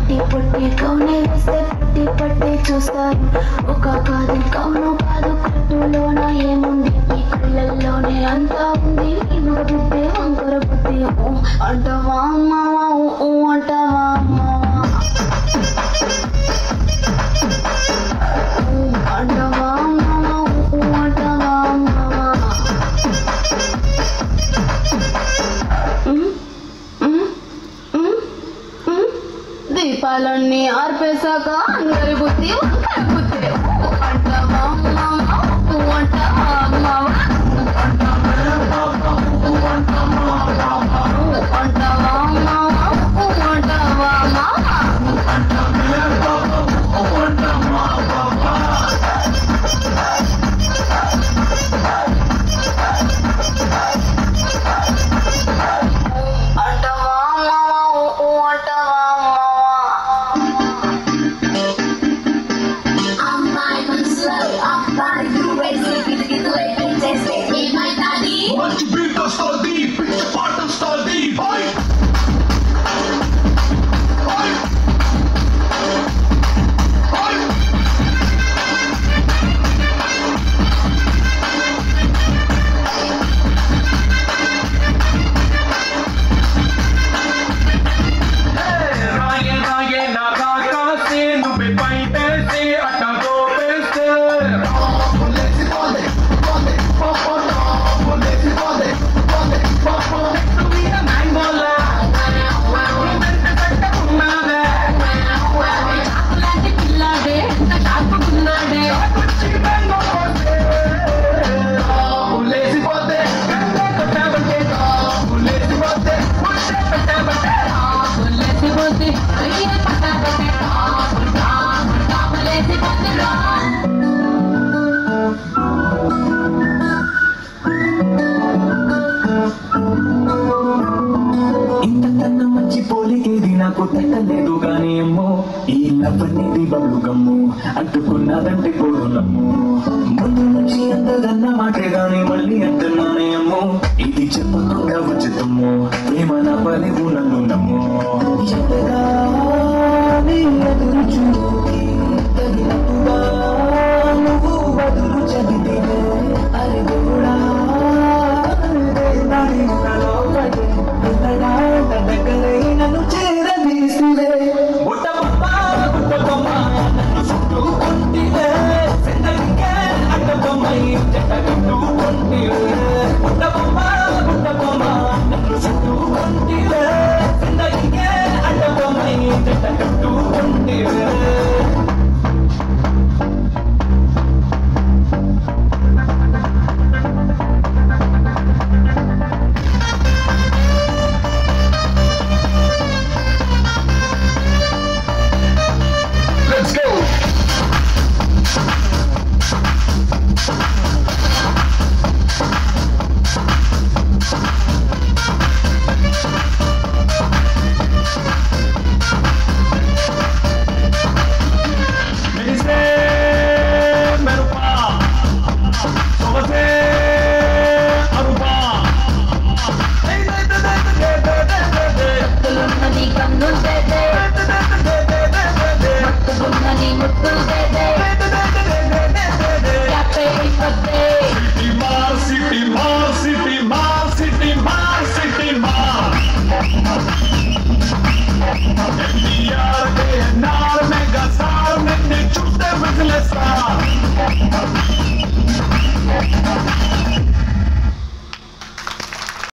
పట్టి పుట్టి కౌనే వేస్తే పట్టి పట్టి చూస్తారు. ఒక కాదు కౌను కాదు కట్టులోన ఏముంది, ఈ కళ్ళల్లోనే అంతా ఉంది. ఈ మగ బుద్ధి వంకర బుద్ధి అంటావా అమ్మావా అంటావా అమ్మావా అంటావా అమ్మావా అంటావా అమ్మావా. దీపాలన్నీ ఆర్పేశాక అందరి బుద్ధి వంకర బుద్ధి అంటావా అమ్మావా అంటావా అమ్మావా అంటావా అమ్మావా అంటావా అమ్మావా. ఇంతకన్నా మంచి పోలికేది నాకు తట్టలేదు గానీ ఏమో, ఈ లవ్వనేది బబ్లు గమ్ము అంటుకున్నదంటే కోరులమ్ము. ముందు నుంచి అందగన్న మాటే గానీ మళ్ళీ అంటున్నానే అమ్మో, ఇది చెప్పకుండా ఉచితము ప్రేమ నా పలివు నన్ను నమ్ము.